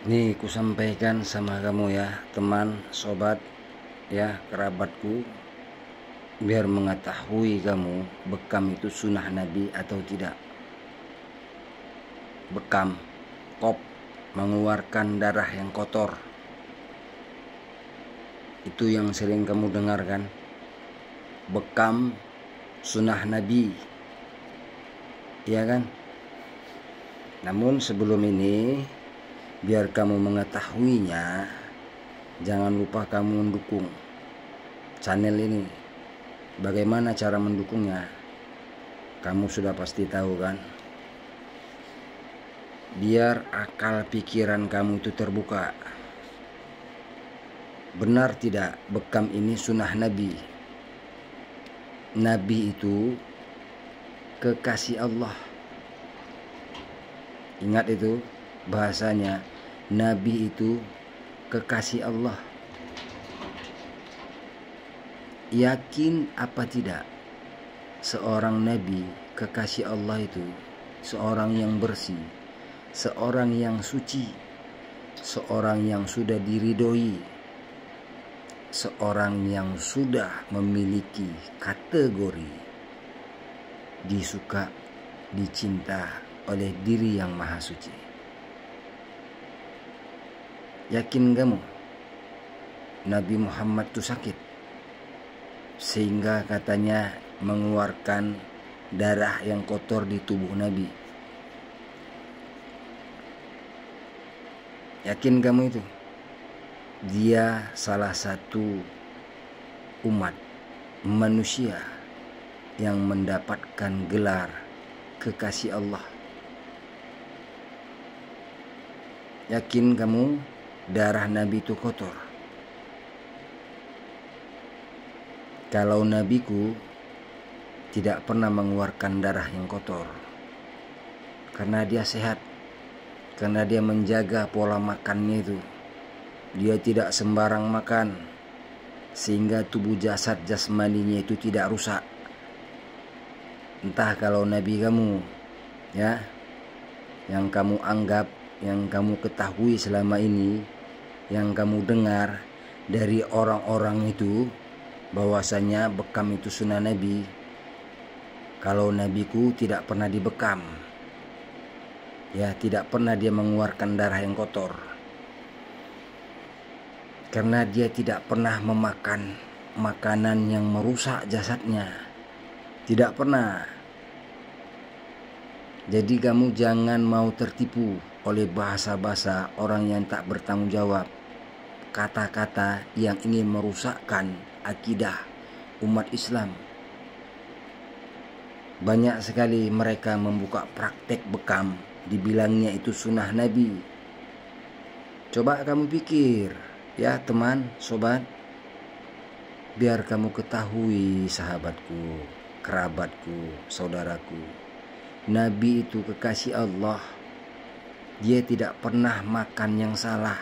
Nih ku sampaikan sama kamu ya, teman, sobat, ya, kerabatku, biar mengetahui kamu bekam itu sunnah Nabi atau tidak. Bekam, kop, mengeluarkan darah yang kotor. Itu yang sering kamu dengarkan. Bekam sunnah Nabi, ya kan? Namun sebelum ini, biar kamu mengetahuinya, jangan lupa kamu mendukung channel ini. Bagaimana cara mendukungnya? Kamu sudah pasti tahu kan? Biar akal pikiran kamu itu terbuka. Benar tidak bekam ini sunnah Nabi? Nabi itu kekasih Allah. Ingat itu bahasanya, Nabi itu kekasih Allah. Yakin apa tidak seorang Nabi kekasih Allah itu seorang yang bersih, seorang yang suci, seorang yang sudah diridhoi, seorang yang sudah memiliki kategori disuka, dicinta oleh diri yang maha suci. Yakin kamu Nabi Muhammad itu sakit sehingga katanya mengeluarkan darah yang kotor di tubuh Nabi? Yakin kamu itu? Dia salah satu umat manusia yang mendapatkan gelar kekasih Allah. Yakin kamu darah Nabi itu kotor? Kalau nabiku tidak pernah mengeluarkan darah yang kotor, karena dia sehat, karena dia menjaga pola makannya itu. Dia tidak sembarang makan, sehingga tubuh jasad jasmaninya itu tidak rusak. Entah kalau nabi kamu, ya, yang kamu anggap, yang kamu ketahui selama ini, yang kamu dengar dari orang-orang itu, bahwasanya bekam itu sunnah Nabi. Kalau nabiku tidak pernah dibekam, ya, tidak pernah dia mengeluarkan darah yang kotor, karena dia tidak pernah memakan makanan yang merusak jasadnya. Tidak pernah. Jadi kamu jangan mau tertipu oleh bahasa-bahasa orang yang tak bertanggung jawab, kata-kata yang ingin merusakkan akidah umat Islam. Banyak sekali mereka membuka praktek bekam, dibilangnya itu sunnah Nabi. Coba kamu pikir, ya teman, sobat, biar kamu ketahui, sahabatku, kerabatku, saudaraku, Nabi itu kekasih Allah. Dia tidak pernah makan yang salah.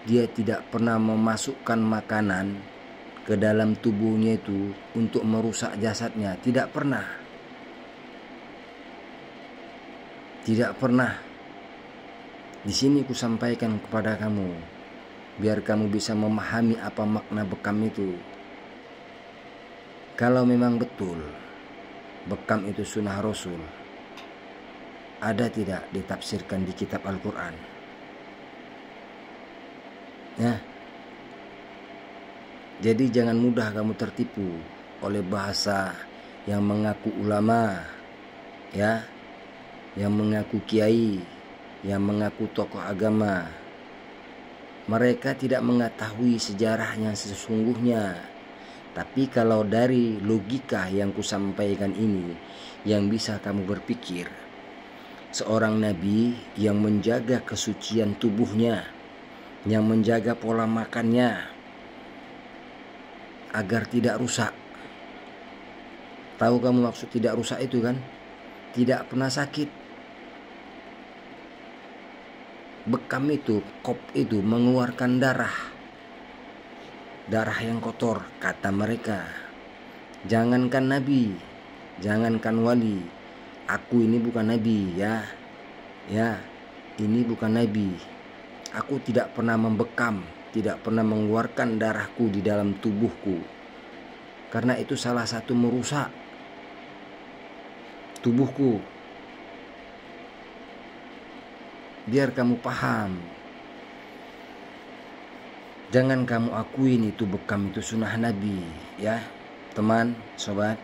Dia tidak pernah memasukkan makanan ke dalam tubuhnya itu untuk merusak jasadnya. Tidak pernah. Tidak pernah. Di sini ku sampaikan kepada kamu, biar kamu bisa memahami apa makna bekam itu. Kalau memang betul bekam itu sunnah Rasul, ada tidak ditafsirkan di kitab Al-Quran? Ya. Jadi jangan mudah kamu tertipu oleh bahasa yang mengaku ulama, ya, yang mengaku kiai, yang mengaku tokoh agama. Mereka tidak mengetahui sejarah yang sesungguhnya. Tapi kalau dari logika yang kusampaikan ini, yang bisa kamu berpikir, seorang nabi yang menjaga kesucian tubuhnya, yang menjaga pola makannya agar tidak rusak. Tahu kamu maksud tidak rusak itu kan? Tidak pernah sakit. Bekam itu, kop itu mengeluarkan darah yang kotor, kata mereka. Jangankan nabi, jangankan wali, aku ini bukan nabi, ya, ini bukan nabi, Aku tidak pernah membekam, tidak pernah mengeluarkan darahku di dalam tubuhku. Karena itu salah satu merusak tubuhku. Biar kamu paham. Jangan kamu akuin itu bekam itu sunnah Nabi, ya teman, sobat.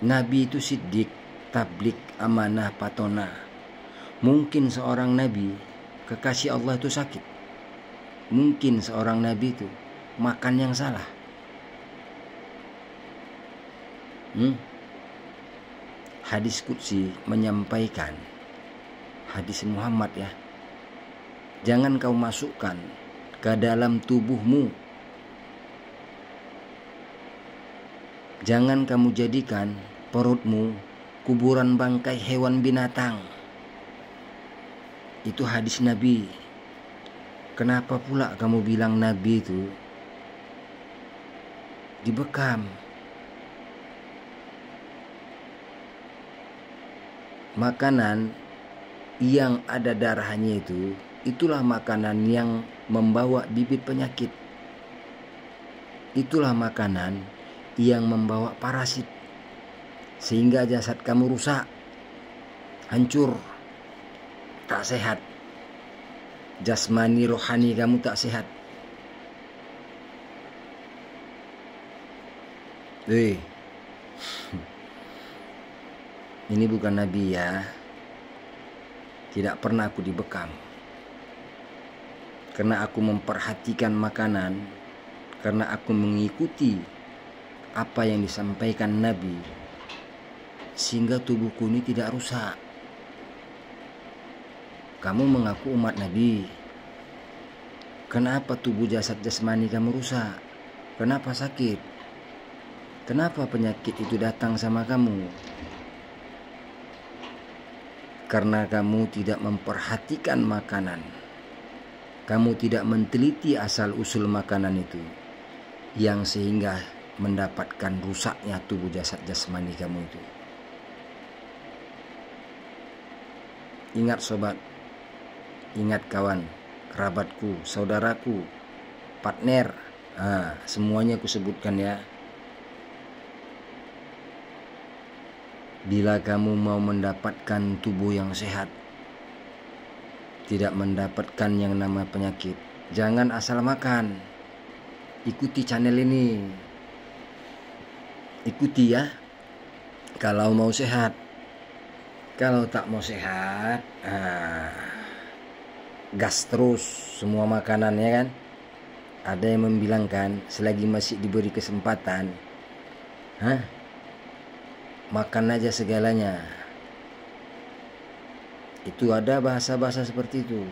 Nabi itu siddiq, tablik, amanah, patona. Mungkin seorang Nabi, kekasih Allah itu sakit. Mungkin seorang Nabi itu makan yang salah. Hadis Qudsi menyampaikan, hadis Muhammad ya, jangan kau masukkan ke dalam tubuhmu, jangan kamu jadikan perutmu kuburan bangkai hewan binatang. Itu hadis Nabi. Kenapa pula kamu bilang Nabi itu dibekam? Makanan yang ada darahnya itu, itulah makanan yang membawa bibit penyakit. Itulah makanan yang membawa parasit, sehingga jasad kamu rusak, hancur, tak sehat. Jasmani rohani kamu tak sehat. Ini bukan Nabi ya. Tidak pernah aku dibekam. Karena aku memperhatikan makanan, karena aku mengikuti apa yang disampaikan Nabi, sehingga tubuhku ini tidak rusak. Kamu mengaku umat Nabi. Kenapa tubuh jasad jasmani kamu rusak? Kenapa sakit? Kenapa penyakit itu datang sama kamu? Karena kamu tidak memperhatikan makanan. Kamu tidak meneliti asal-usul makanan itu, yang sehingga mendapatkan rusaknya tubuh jasad jasmani kamu itu. Ingat sobat, ingat kawan, kerabatku, saudaraku, partner, semuanya aku sebutkan ya. Bila kamu mau mendapatkan tubuh yang sehat, tidak mendapatkan yang nama penyakit, jangan asal makan. Ikuti channel ini. Ikuti ya. Kalau mau sehat. Kalau tak mau sehat, gas terus semua makanan ya kan. Ada yang membilangkan selagi masih diberi kesempatan, makan aja segalanya. Itu ada bahasa-bahasa seperti itu.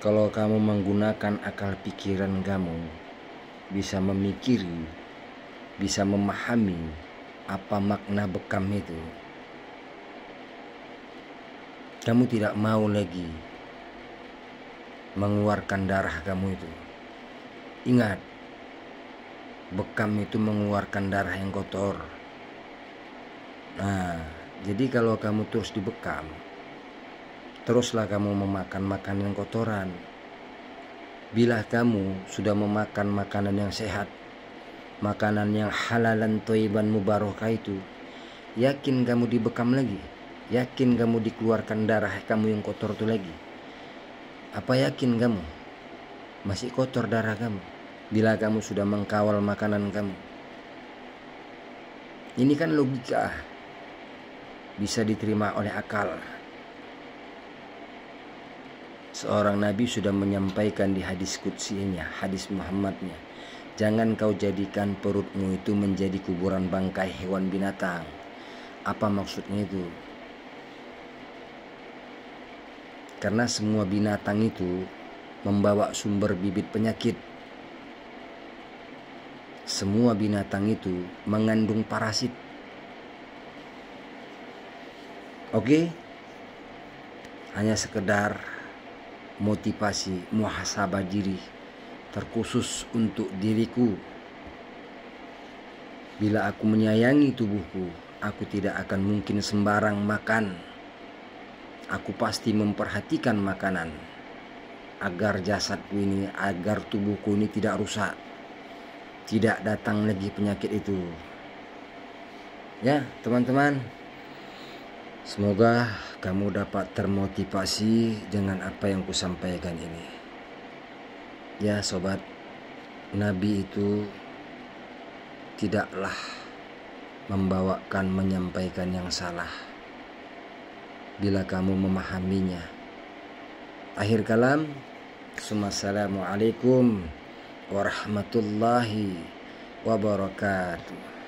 Kalau kamu menggunakan akal pikiran kamu, bisa memikiri, bisa memahami apa makna bekam itu, kamu tidak mau lagi mengeluarkan darah kamu itu. Ingat, bekam itu mengeluarkan darah yang kotor. Jadi kalau kamu terus dibekam, teruslah kamu memakan makanan yang kotoran. Bila kamu sudah memakan makanan yang sehat, makanan yang halalan thayyiban mubarakah itu, yakin kamu dibekam lagi? Yakin kamu dikeluarkan darah kamu yang kotor itu lagi? Apa yakin kamu masih kotor darah kamu bila kamu sudah mengkawal makanan kamu? Ini kan logika, bisa diterima oleh akal. Seorang Nabi sudah menyampaikan di hadis Qudsinya, hadis Muhammadnya, jangan kau jadikan perutmu itu menjadi kuburan bangkai hewan binatang. Apa maksudnya itu? Karena semua binatang itu membawa sumber bibit penyakit. Semua binatang itu mengandung parasit. Oke? Hanya sekedar motivasi, muhasabah diri, terkhusus untuk diriku. Bila aku menyayangi tubuhku, aku tidak akan mungkin sembarang makan. Aku pasti memperhatikan makanan agar jasadku ini, agar tubuhku ini tidak rusak, tidak datang lagi penyakit itu. Ya teman-teman, semoga kamu dapat termotivasi dengan apa yang kusampaikan ini. Ya sobat, Nabi itu tidaklah menyampaikan yang salah bila kamu memahaminya. Akhir kalam, Assalamualaikum warahmatullahi wabarakatuh.